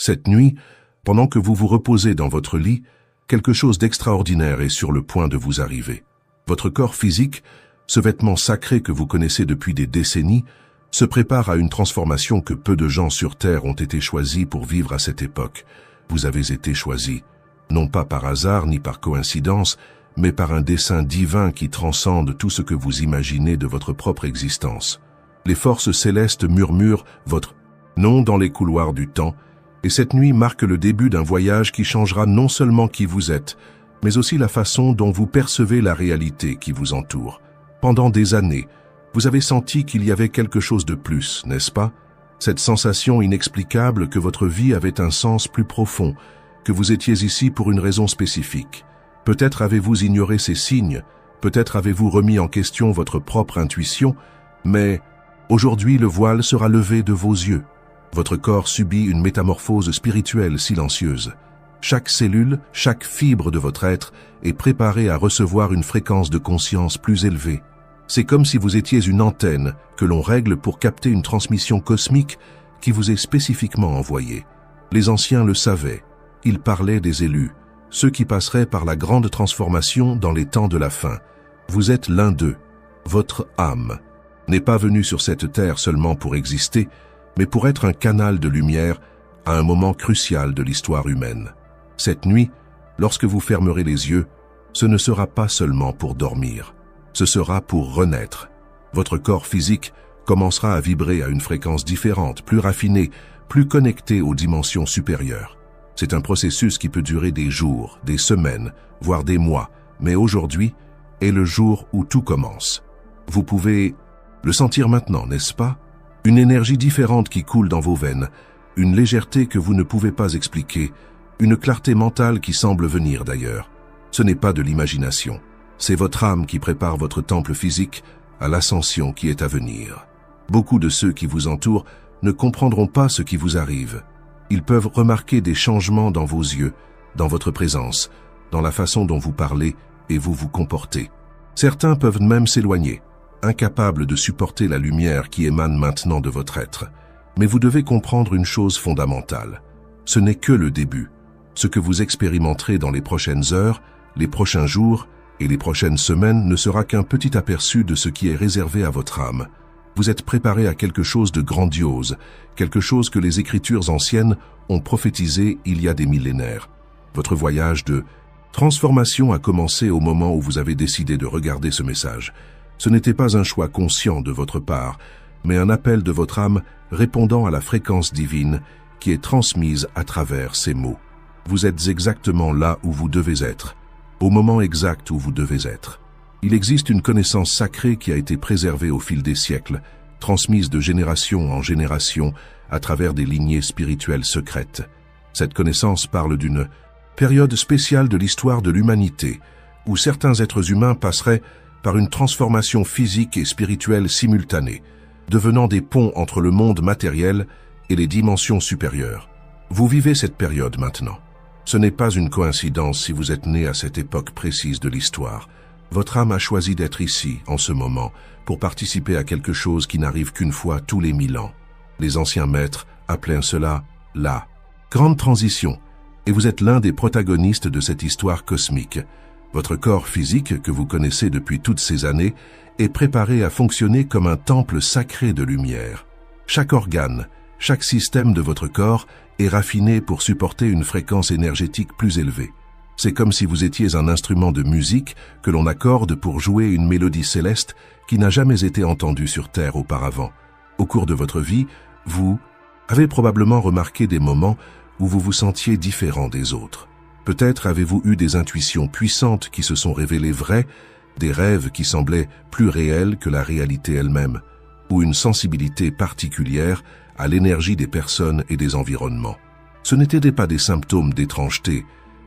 Cette nuit, pendant que vous vous reposez dans votre lit, quelque chose d'extraordinaire est sur le point de vous arriver. Votre corps physique, ce vêtement sacré que vous connaissez depuis des décennies, se prépare à une transformation que peu de gens sur Terre ont été choisis pour vivre à cette époque. Vous avez été choisis, non pas par hasard ni par coïncidence, mais par un dessein divin qui transcende tout ce que vous imaginez de votre propre existence. Les forces célestes murmurent votre nom dans les couloirs du temps, et cette nuit marque le début d'un voyage qui changera non seulement qui vous êtes, mais aussi la façon dont vous percevez la réalité qui vous entoure. Pendant des années, vous avez senti qu'il y avait quelque chose de plus, n'est-ce pas? Cette sensation inexplicable que votre vie avait un sens plus profond, que vous étiez ici pour une raison spécifique. Peut-être avez-vous ignoré ces signes, peut-être avez-vous remis en question votre propre intuition, mais aujourd'hui le voile sera levé de vos yeux. Votre corps subit une métamorphose spirituelle silencieuse. Chaque cellule, chaque fibre de votre être est préparée à recevoir une fréquence de conscience plus élevée. C'est comme si vous étiez une antenne que l'on règle pour capter une transmission cosmique qui vous est spécifiquement envoyée. Les anciens le savaient. Ils parlaient des élus, ceux qui passeraient par la grande transformation dans les temps de la fin. Vous êtes l'un d'eux. Votre âme n'est pas venue sur cette terre seulement pour exister, mais pour être un canal de lumière à un moment crucial de l'histoire humaine. Cette nuit, lorsque vous fermerez les yeux, ce ne sera pas seulement pour dormir, ce sera pour renaître. Votre corps physique commencera à vibrer à une fréquence différente, plus raffinée, plus connectée aux dimensions supérieures. C'est un processus qui peut durer des jours, des semaines, voire des mois, mais aujourd'hui est le jour où tout commence. Vous pouvez le sentir maintenant, n'est-ce pas? Une énergie différente qui coule dans vos veines, une légèreté que vous ne pouvez pas expliquer, une clarté mentale qui semble venir d'ailleurs. Ce n'est pas de l'imagination, c'est votre âme qui prépare votre temple physique à l'ascension qui est à venir. Beaucoup de ceux qui vous entourent ne comprendront pas ce qui vous arrive. Ils peuvent remarquer des changements dans vos yeux, dans votre présence, dans la façon dont vous parlez et vous vous comportez. Certains peuvent même s'éloigner, incapables de supporter la lumière qui émane maintenant de votre être. Mais vous devez comprendre une chose fondamentale. Ce n'est que le début. Ce que vous expérimenterez dans les prochaines heures, les prochains jours et les prochaines semaines ne sera qu'un petit aperçu de ce qui est réservé à votre âme. Vous êtes préparé à quelque chose de grandiose, quelque chose que les Écritures anciennes ont prophétisé il y a des millénaires. Votre voyage de transformation a commencé au moment où vous avez décidé de regarder ce message. Ce n'était pas un choix conscient de votre part, mais un appel de votre âme répondant à la fréquence divine qui est transmise à travers ces mots. Vous êtes exactement là où vous devez être, au moment exact où vous devez être. Il existe une connaissance sacrée qui a été préservée au fil des siècles, transmise de génération en génération à travers des lignées spirituelles secrètes. Cette connaissance parle d'une période spéciale de l'histoire de l'humanité, où certains êtres humains passeraient par une transformation physique et spirituelle simultanée, devenant des ponts entre le monde matériel et les dimensions supérieures. Vous vivez cette période maintenant. Ce n'est pas une coïncidence si vous êtes né à cette époque précise de l'histoire. Votre âme a choisi d'être ici, en ce moment, pour participer à quelque chose qui n'arrive qu'une fois tous les 1000 ans. Les anciens maîtres appelaient cela la grande transition, et vous êtes l'un des protagonistes de cette histoire cosmique. Votre corps physique, que vous connaissez depuis toutes ces années, est préparé à fonctionner comme un temple sacré de lumière. Chaque organe, chaque système de votre corps est raffiné pour supporter une fréquence énergétique plus élevée. C'est comme si vous étiez un instrument de musique que l'on accorde pour jouer une mélodie céleste qui n'a jamais été entendue sur Terre auparavant. Au cours de votre vie, vous avez probablement remarqué des moments où vous vous sentiez différent des autres. Peut-être avez-vous eu des intuitions puissantes qui se sont révélées vraies, des rêves qui semblaient plus réels que la réalité elle-même, ou une sensibilité particulière à l'énergie des personnes et des environnements. Ce n'étaient pas des symptômes d'étrangeté,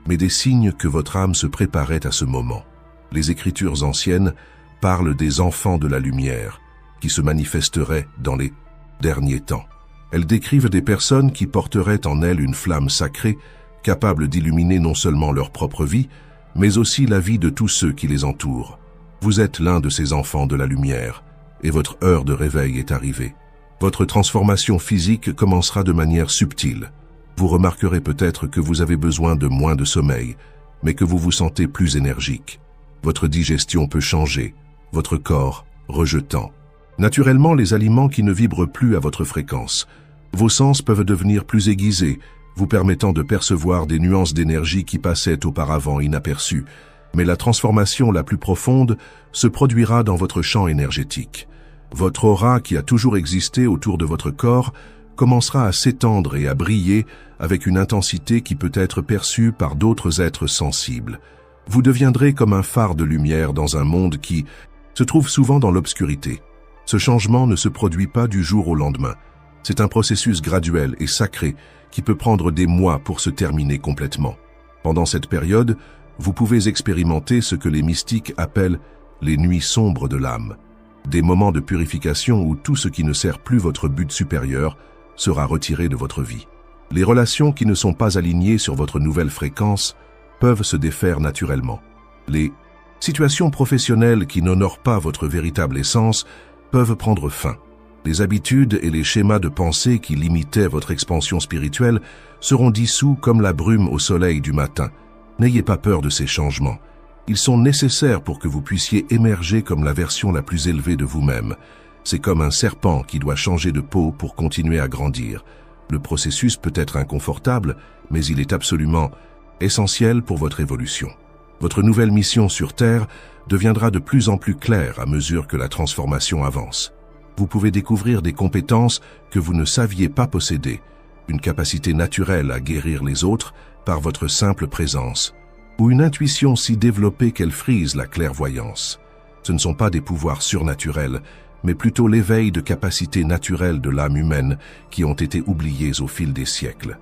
mais des signes que votre âme se préparait à ce moment. Les Écritures anciennes parlent des enfants de la lumière, qui se manifesteraient dans les derniers temps. Elles décrivent des personnes qui porteraient en elles une flamme sacrée, capable d'illuminer non seulement leur propre vie, mais aussi la vie de tous ceux qui les entourent. Vous êtes l'un de ces enfants de la lumière, et votre heure de réveil est arrivée. Votre transformation physique commencera de manière subtile. Vous remarquerez peut-être que vous avez besoin de moins de sommeil, mais que vous vous sentez plus énergique. Votre digestion peut changer, votre corps rejetant naturellement les aliments qui ne vibrent plus à votre fréquence. Vos sens peuvent devenir plus aiguisés, vous permettant de percevoir des nuances d'énergie qui passaient auparavant inaperçues. Mais la transformation la plus profonde se produira dans votre champ énergétique. Votre aura qui a toujours existé autour de votre corps commencera à s'étendre et à briller avec une intensité qui peut être perçue par d'autres êtres sensibles. Vous deviendrez comme un phare de lumière dans un monde qui se trouve souvent dans l'obscurité. Ce changement ne se produit pas du jour au lendemain. C'est un processus graduel et sacré qui peut prendre des mois pour se terminer complètement. Pendant cette période, vous pouvez expérimenter ce que les mystiques appellent les nuits sombres de l'âme. Des moments de purification où tout ce qui ne sert plus votre but supérieur sera retiré de votre vie. Les relations qui ne sont pas alignées sur votre nouvelle fréquence peuvent se défaire naturellement. Les situations professionnelles qui n'honorent pas votre véritable essence peuvent prendre fin. Les habitudes et les schémas de pensée qui limitaient votre expansion spirituelle seront dissous comme la brume au soleil du matin. N'ayez pas peur de ces changements. Ils sont nécessaires pour que vous puissiez émerger comme la version la plus élevée de vous-même. C'est comme un serpent qui doit changer de peau pour continuer à grandir. Le processus peut être inconfortable, mais il est absolument essentiel pour votre évolution. Votre nouvelle mission sur Terre deviendra de plus en plus claire à mesure que la transformation avance. Vous pouvez découvrir des compétences que vous ne saviez pas posséder, une capacité naturelle à guérir les autres par votre simple présence, ou une intuition si développée qu'elle frise la clairvoyance. Ce ne sont pas des pouvoirs surnaturels, mais plutôt l'éveil de capacités naturelles de l'âme humaine qui ont été oubliées au fil des siècles.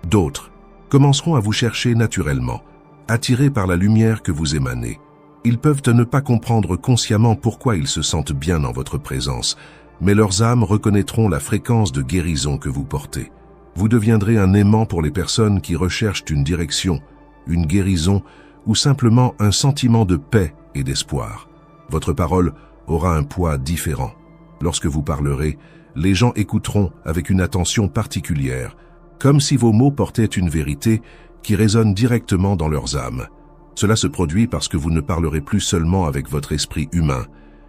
D'autres commenceront à vous chercher naturellement, attirés par la lumière que vous émanez. Ils peuvent ne pas comprendre consciemment pourquoi ils se sentent bien en votre présence, mais leurs âmes reconnaîtront la fréquence de guérison que vous portez. Vous deviendrez un aimant pour les personnes qui recherchent une direction, une guérison ou simplement un sentiment de paix et d'espoir. Votre parole aura un poids différent. Lorsque vous parlerez, les gens écouteront avec une attention particulière, comme si vos mots portaient une vérité qui résonne directement dans leurs âmes. Cela se produit parce que vous ne parlerez plus seulement avec votre esprit humain,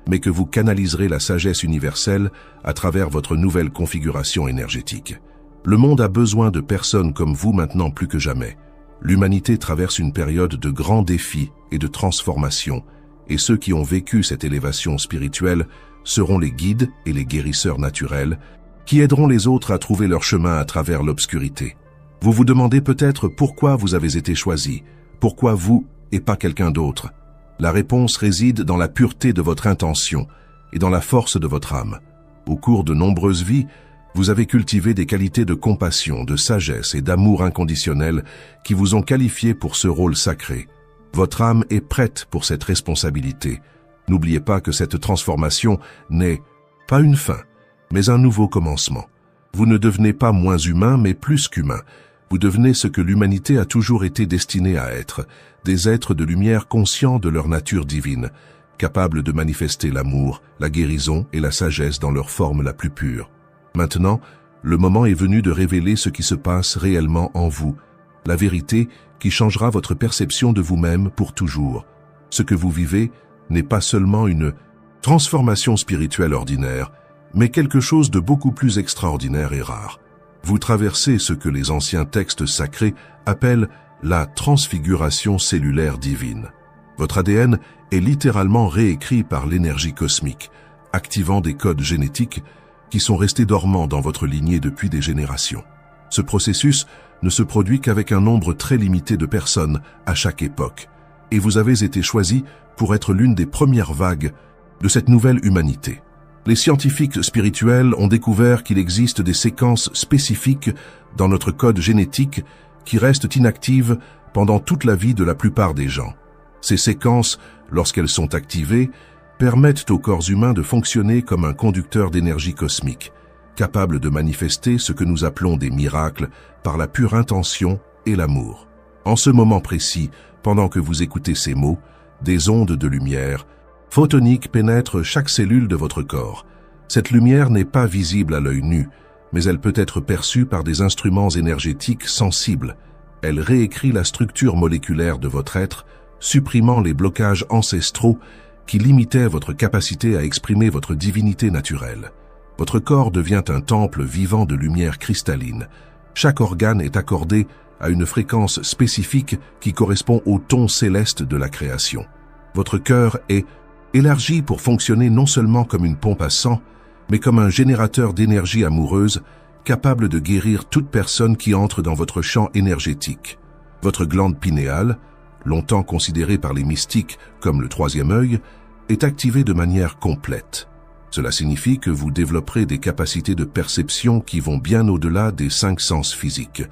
mais que vous canaliserez la sagesse universelle à travers votre nouvelle configuration énergétique. Le monde a besoin de personnes comme vous maintenant plus que jamais. L'humanité traverse une période de grands défis et de transformation, et ceux qui ont vécu cette élévation spirituelle seront les guides et les guérisseurs naturels qui aideront les autres à trouver leur chemin à travers l'obscurité. Vous vous demandez peut-être pourquoi vous avez été choisi, pourquoi vous et pas quelqu'un d'autre. La réponse réside dans la pureté de votre intention et dans la force de votre âme. Au cours de nombreuses vies, vous avez cultivé des qualités de compassion, de sagesse et d'amour inconditionnel qui vous ont qualifié pour ce rôle sacré. Votre âme est prête pour cette responsabilité. N'oubliez pas que cette transformation n'est pas une fin, mais un nouveau commencement. Vous ne devenez pas moins humain, mais plus qu'humain. Vous devenez ce que l'humanité a toujours été destinée à être, des êtres de lumière conscients de leur nature divine, capables de manifester l'amour, la guérison et la sagesse dans leur forme la plus pure. Maintenant, le moment est venu de révéler ce qui se passe réellement en vous, la vérité qui changera votre perception de vous-même pour toujours. Ce que vous vivez n'est pas seulement une transformation spirituelle ordinaire, mais quelque chose de beaucoup plus extraordinaire et rare. Vous traversez ce que les anciens textes sacrés appellent la transfiguration cellulaire divine. Votre ADN est littéralement réécrit par l'énergie cosmique, activant des codes génétiques qui sont restés dormants dans votre lignée depuis des générations. Ce processus ne se produit qu'avec un nombre très limité de personnes à chaque époque, et vous avez été choisi pour être l'une des premières vagues de cette nouvelle humanité. Les scientifiques spirituels ont découvert qu'il existe des séquences spécifiques dans notre code génétique qui restent inactives pendant toute la vie de la plupart des gens. Ces séquences, lorsqu'elles sont activées, permettent au corps humain de fonctionner comme un conducteur d'énergie cosmique, capable de manifester ce que nous appelons des miracles par la pure intention et l'amour. En ce moment précis, pendant que vous écoutez ces mots, des ondes de lumière photoniques pénètrent chaque cellule de votre corps. Cette lumière n'est pas visible à l'œil nu, mais elle peut être perçue par des instruments énergétiques sensibles. Elle réécrit la structure moléculaire de votre être, supprimant les blocages ancestraux qui limitaient votre capacité à exprimer votre divinité naturelle. Votre corps devient un temple vivant de lumière cristalline. Chaque organe est accordé à une fréquence spécifique qui correspond au ton céleste de la création. Votre cœur est élargi pour fonctionner non seulement comme une pompe à sang, mais comme un générateur d'énergie amoureuse capable de guérir toute personne qui entre dans votre champ énergétique. Votre glande pinéale, longtemps considérée par les mystiques comme le troisième œil, est activée de manière complète. Cela signifie que vous développerez des capacités de perception qui vont bien au-delà des 5 sens physiques.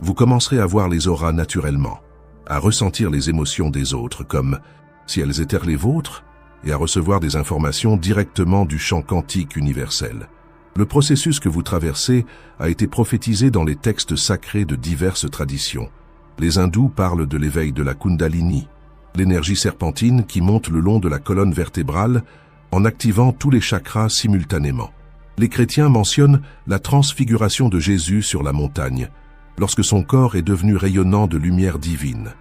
Vous commencerez à voir les auras naturellement, à ressentir les émotions des autres comme si elles étaient les vôtres et à recevoir des informations directement du champ quantique universel. Le processus que vous traversez a été prophétisé dans les textes sacrés de diverses traditions. Les hindous parlent de l'éveil de la Kundalini, l'énergie serpentine qui monte le long de la colonne vertébrale en activant tous les chakras simultanément. Les chrétiens mentionnent la transfiguration de Jésus sur la montagne, lorsque son corps est devenu rayonnant de lumière divine.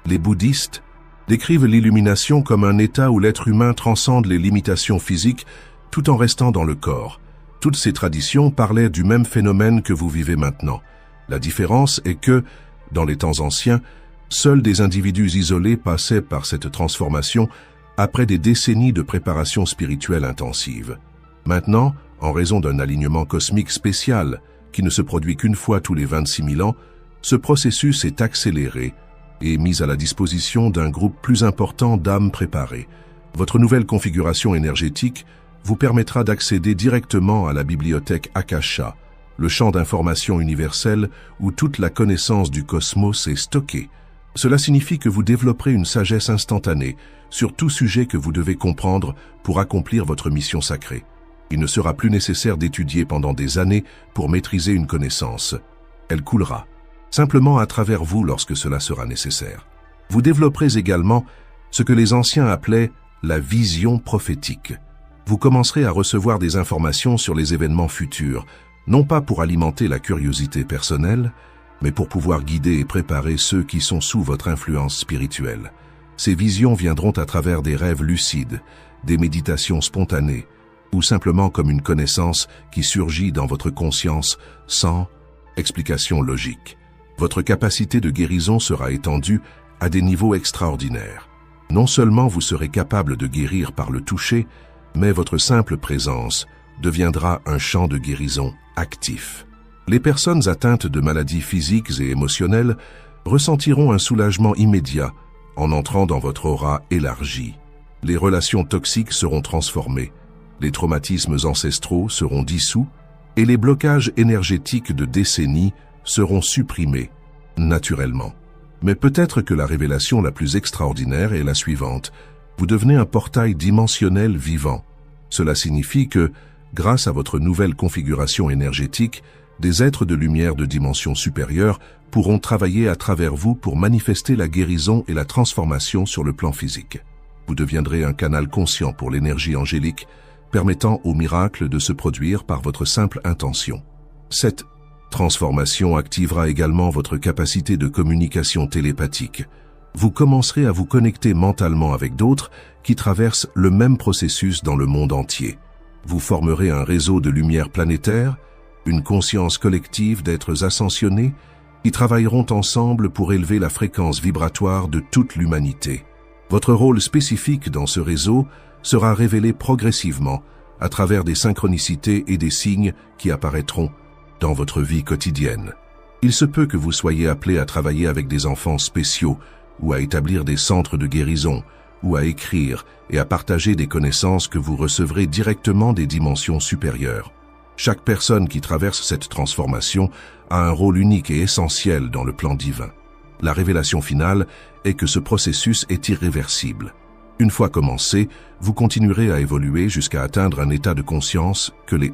Les bouddhistes décrivent l'illumination comme un état où l'être humain transcende les limitations physiques tout en restant dans le corps. Toutes ces traditions parlaient du même phénomène que vous vivez maintenant. La différence est que, dans les temps anciens, seuls des individus isolés passaient par cette transformation après des décennies de préparation spirituelle intensive. Maintenant, en raison d'un alignement cosmique spécial qui ne se produit qu'une fois tous les 26 000 ans, ce processus est accéléré et mis à la disposition d'un groupe plus important d'âmes préparées. Votre nouvelle configuration énergétique vous permettra d'accéder directement à la bibliothèque Akasha, le champ d'information universel où toute la connaissance du cosmos est stockée. Cela signifie que vous développerez une sagesse instantanée sur tout sujet que vous devez comprendre pour accomplir votre mission sacrée. Il ne sera plus nécessaire d'étudier pendant des années pour maîtriser une connaissance. Elle coulera simplement à travers vous lorsque cela sera nécessaire. Vous développerez également ce que les anciens appelaient la vision prophétique. Vous commencerez à recevoir des informations sur les événements futurs, non pas pour alimenter la curiosité personnelle, mais pour pouvoir guider et préparer ceux qui sont sous votre influence spirituelle. Ces visions viendront à travers des rêves lucides, des méditations spontanées, ou simplement comme une connaissance qui surgit dans votre conscience sans explication logique. Votre capacité de guérison sera étendue à des niveaux extraordinaires. Non seulement vous serez capable de guérir par le toucher, mais votre simple présence deviendra un champ de guérison actif. Les personnes atteintes de maladies physiques et émotionnelles ressentiront un soulagement immédiat en entrant dans votre aura élargie. Les relations toxiques seront transformées, les traumatismes ancestraux seront dissous et les blocages énergétiques de décennies seront supprimés, naturellement. Mais peut-être que la révélation la plus extraordinaire est la suivante. Vous devenez un portail dimensionnel vivant. Cela signifie que, grâce à votre nouvelle configuration énergétique, des êtres de lumière de dimension supérieure pourront travailler à travers vous pour manifester la guérison et la transformation sur le plan physique. Vous deviendrez un canal conscient pour l'énergie angélique, permettant au miracle de se produire par votre simple intention. Cette transformation activera également votre capacité de communication télépathique. Vous commencerez à vous connecter mentalement avec d'autres qui traversent le même processus dans le monde entier. Vous formerez un réseau de lumière planétaire, une conscience collective d'êtres ascensionnés qui travailleront ensemble pour élever la fréquence vibratoire de toute l'humanité. Votre rôle spécifique dans ce réseau sera révélé progressivement à travers des synchronicités et des signes qui apparaîtront dans votre vie quotidienne. Il se peut que vous soyez appelé à travailler avec des enfants spéciaux ou à établir des centres de guérison ou à écrire et à partager des connaissances que vous recevrez directement des dimensions supérieures. Chaque personne qui traverse cette transformation a un rôle unique et essentiel dans le plan divin. La révélation finale est que ce processus est irréversible. Une fois commencé, vous continuerez à évoluer jusqu'à atteindre un état de conscience que les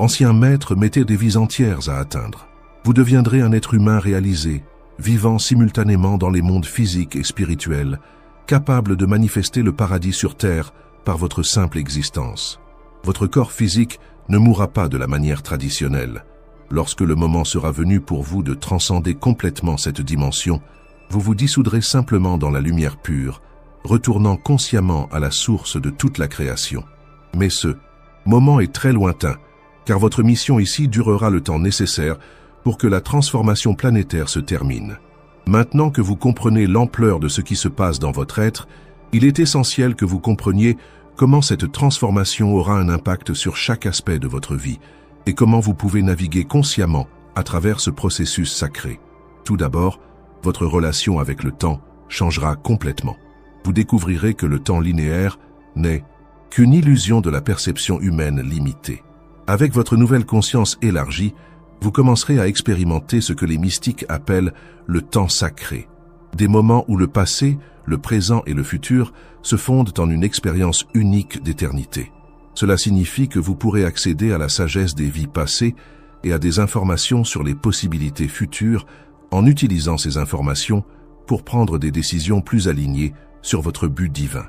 anciens maîtres mettaient des vies entières à atteindre. Vous deviendrez un être humain réalisé, vivant simultanément dans les mondes physiques et spirituels, capable de manifester le paradis sur terre par votre simple existence. Votre corps physique ne mourra pas de la manière traditionnelle. Lorsque le moment sera venu pour vous de transcender complètement cette dimension, vous vous dissoudrez simplement dans la lumière pure, retournant consciemment à la source de toute la création. Mais ce moment est très lointain, car votre mission ici durera le temps nécessaire pour que la transformation planétaire se termine. Maintenant que vous comprenez l'ampleur de ce qui se passe dans votre être, il est essentiel que vous compreniez comment cette transformation aura un impact sur chaque aspect de votre vie et comment vous pouvez naviguer consciemment à travers ce processus sacré. Tout d'abord, votre relation avec le temps changera complètement. Vous découvrirez que le temps linéaire n'est qu'une illusion de la perception humaine limitée. Avec votre nouvelle conscience élargie, vous commencerez à expérimenter ce que les mystiques appellent le temps sacré. Des moments où le passé, le présent et le futur se fondent en une expérience unique d'éternité. Cela signifie que vous pourrez accéder à la sagesse des vies passées et à des informations sur les possibilités futures en utilisant ces informations pour prendre des décisions plus alignées sur votre but divin.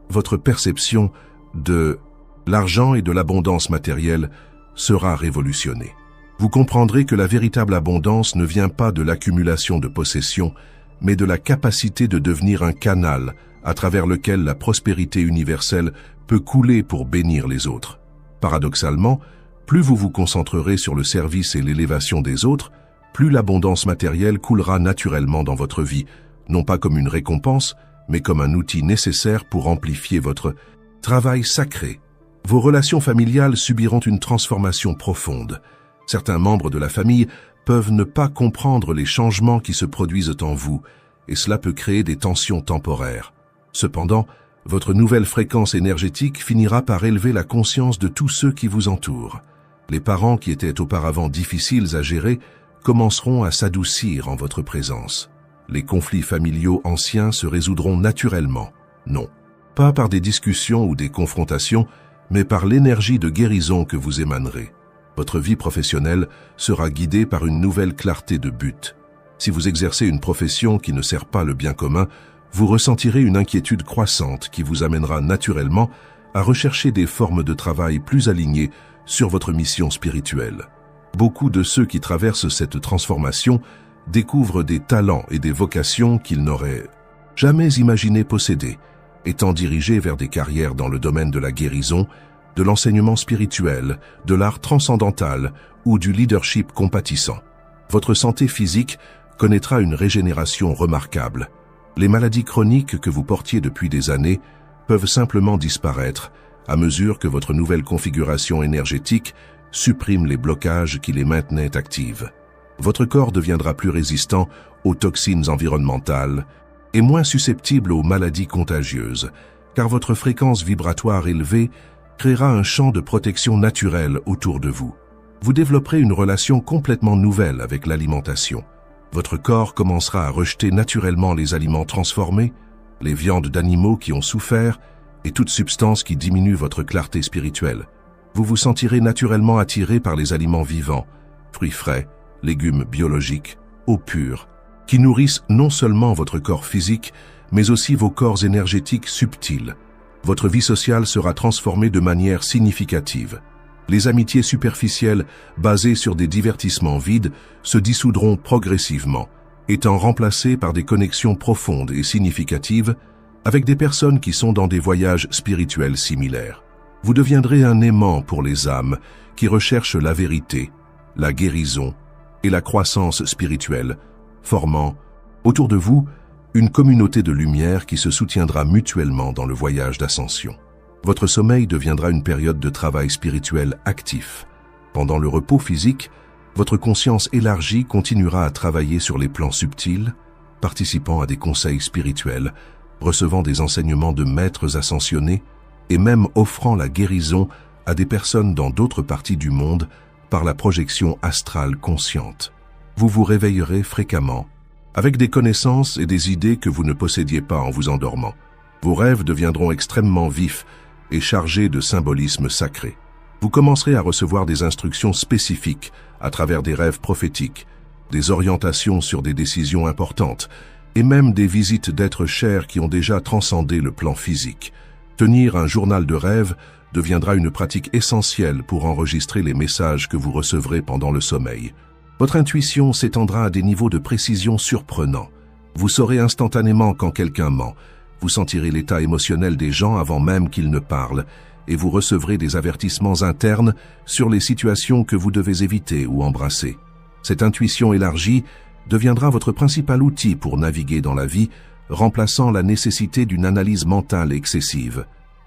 Votre perception de l'argent et de l'abondance matérielle sera révolutionnée. Vous comprendrez que la véritable abondance ne vient pas de l'accumulation de possessions, mais de la capacité de devenir un canal à travers lequel la prospérité universelle peut couler pour bénir les autres. Paradoxalement, plus vous vous concentrerez sur le service et l'élévation des autres, plus l'abondance matérielle coulera naturellement dans votre vie, non pas comme une récompense, mais comme un outil nécessaire pour amplifier votre travail sacré. Vos relations familiales subiront une transformation profonde. Certains membres de la famille peuvent ne pas comprendre les changements qui se produisent en vous, et cela peut créer des tensions temporaires. Cependant, votre nouvelle fréquence énergétique finira par élever la conscience de tous ceux qui vous entourent. Les parents qui étaient auparavant difficiles à gérer commenceront à s'adoucir en votre présence. Les conflits familiaux anciens se résoudront naturellement. Non, pas par des discussions ou des confrontations, mais par l'énergie de guérison que vous émanerez. Votre vie professionnelle sera guidée par une nouvelle clarté de but. Si vous exercez une profession qui ne sert pas le bien commun, vous ressentirez une inquiétude croissante qui vous amènera naturellement à rechercher des formes de travail plus alignées sur votre mission spirituelle. Beaucoup de ceux qui traversent cette transformation découvrent des talents et des vocations qu'ils n'auraient jamais imaginé posséder, étant dirigés vers des carrières dans le domaine de la guérison, de l'enseignement spirituel, de l'art transcendantal ou du leadership compatissant. Votre santé physique connaîtra une régénération remarquable. Les maladies chroniques que vous portiez depuis des années peuvent simplement disparaître à mesure que votre nouvelle configuration énergétique supprime les blocages qui les maintenaient actives. Votre corps deviendra plus résistant aux toxines environnementales et moins susceptible aux maladies contagieuses, car votre fréquence vibratoire élevée créera un champ de protection naturelle autour de vous. Vous développerez une relation complètement nouvelle avec l'alimentation. Votre corps commencera à rejeter naturellement les aliments transformés, les viandes d'animaux qui ont souffert et toute substance qui diminue votre clarté spirituelle. Vous vous sentirez naturellement attiré par les aliments vivants, fruits frais, légumes biologiques, eau pure, qui nourrissent non seulement votre corps physique, mais aussi vos corps énergétiques subtils. Votre vie sociale sera transformée de manière significative. Les amitiés superficielles, basées sur des divertissements vides, se dissoudront progressivement, étant remplacées par des connexions profondes et significatives avec des personnes qui sont dans des voyages spirituels similaires. Vous deviendrez un aimant pour les âmes qui recherchent la vérité, la guérison et la croissance spirituelle, formant, autour de vous, une communauté de lumière qui se soutiendra mutuellement dans le voyage d'ascension. Votre sommeil deviendra une période de travail spirituel actif. Pendant le repos physique, votre conscience élargie continuera à travailler sur les plans subtils, participant à des conseils spirituels, recevant des enseignements de maîtres ascensionnés et même offrant la guérison à des personnes dans d'autres parties du monde par la projection astrale consciente. Vous vous réveillerez fréquemment, avec des connaissances et des idées que vous ne possédiez pas en vous endormant. Vos rêves deviendront extrêmement vifs et chargés de symbolisme sacré. Vous commencerez à recevoir des instructions spécifiques à travers des rêves prophétiques, des orientations sur des décisions importantes et même des visites d'êtres chers qui ont déjà transcendé le plan physique. Tenir un journal de rêves deviendra une pratique essentielle pour enregistrer les messages que vous recevrez pendant le sommeil. Votre intuition s'étendra à des niveaux de précision surprenants. Vous saurez instantanément quand quelqu'un ment. Vous sentirez l'état émotionnel des gens avant même qu'ils ne parlent, et vous recevrez des avertissements internes sur les situations que vous devez éviter ou embrasser. Cette intuition élargie deviendra votre principal outil pour naviguer dans la vie, remplaçant la nécessité d'une analyse mentale excessive.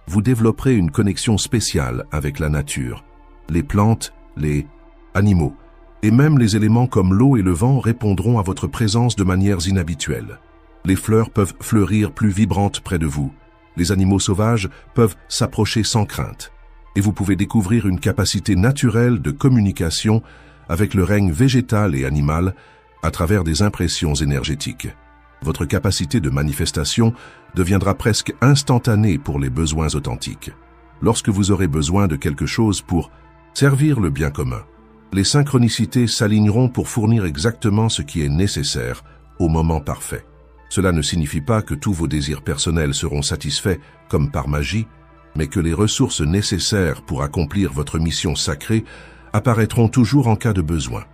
Vous développerez une connexion spéciale avec la nature. Les plantes, les animaux, et même les éléments comme l'eau et le vent répondront à votre présence de manières inhabituelles. Les fleurs peuvent fleurir plus vibrantes près de vous. Les animaux sauvages peuvent s'approcher sans crainte. Et vous pouvez découvrir une capacité naturelle de communication avec le règne végétal et animal à travers des impressions énergétiques. Votre capacité de manifestation deviendra presque instantanée pour les besoins authentiques. Lorsque vous aurez besoin de quelque chose pour servir le bien commun, les synchronicités s'aligneront pour fournir exactement ce qui est nécessaire au moment parfait. Cela ne signifie pas que tous vos désirs personnels seront satisfaits comme par magie, mais que les ressources nécessaires pour accomplir votre mission sacrée apparaîtront toujours en cas de besoin.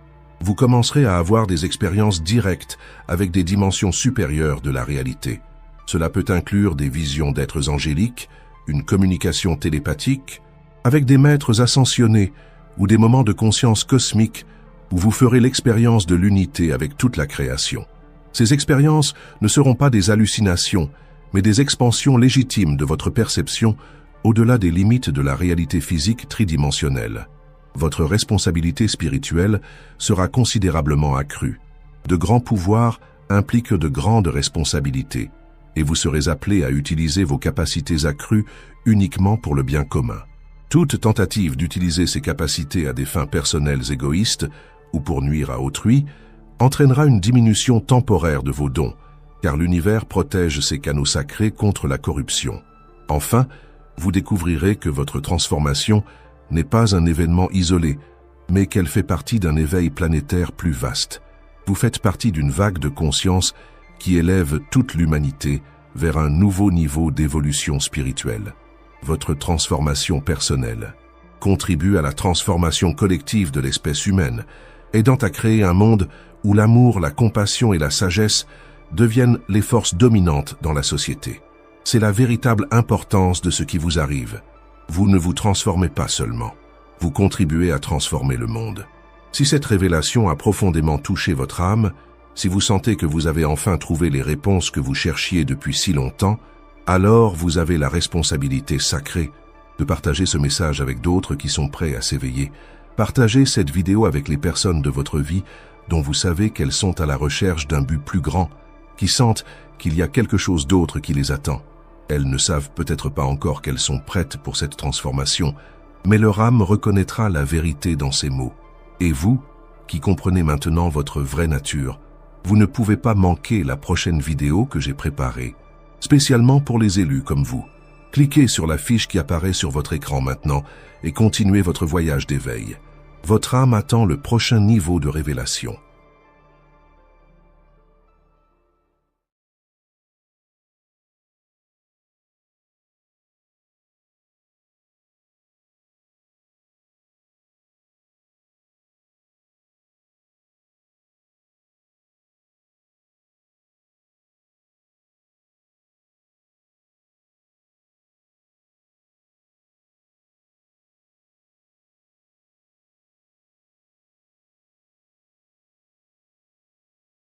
Vous commencerez à avoir des expériences directes avec des dimensions supérieures de la réalité. Cela peut inclure des visions d'êtres angéliques, une communication télépathique, avec des maîtres ascensionnés ou des moments de conscience cosmique où vous ferez l'expérience de l'unité avec toute la création. Ces expériences ne seront pas des hallucinations, mais des expansions légitimes de votre perception au-delà des limites de la réalité physique tridimensionnelle. Votre responsabilité spirituelle sera considérablement accrue. De grands pouvoirs impliquent de grandes responsabilités, et vous serez appelé à utiliser vos capacités accrues uniquement pour le bien commun. Toute tentative d'utiliser ces capacités à des fins personnelles égoïstes ou pour nuire à autrui entraînera une diminution temporaire de vos dons, car l'univers protège ses canaux sacrés contre la corruption. Enfin, vous découvrirez que votre transformation n'est pas un événement isolé, mais qu'elle fait partie d'un éveil planétaire plus vaste. Vous faites partie d'une vague de conscience qui élève toute l'humanité vers un nouveau niveau d'évolution spirituelle. Votre transformation personnelle contribue à la transformation collective de l'espèce humaine, aidant à créer un monde où l'amour, la compassion et la sagesse deviennent les forces dominantes dans la société. C'est la véritable importance de ce qui vous arrive. Vous ne vous transformez pas seulement, vous contribuez à transformer le monde. Si cette révélation a profondément touché votre âme, si vous sentez que vous avez enfin trouvé les réponses que vous cherchiez depuis si longtemps, alors vous avez la responsabilité sacrée de partager ce message avec d'autres qui sont prêts à s'éveiller. Partagez cette vidéo avec les personnes de votre vie dont vous savez qu'elles sont à la recherche d'un but plus grand, qui sentent qu'il y a quelque chose d'autre qui les attend. Elles ne savent peut-être pas encore qu'elles sont prêtes pour cette transformation, mais leur âme reconnaîtra la vérité dans ces mots. Et vous, qui comprenez maintenant votre vraie nature, vous ne pouvez pas manquer la prochaine vidéo que j'ai préparée, spécialement pour les élus comme vous. Cliquez sur la fiche qui apparaît sur votre écran maintenant et continuez votre voyage d'éveil. Votre âme attend le prochain niveau de révélation.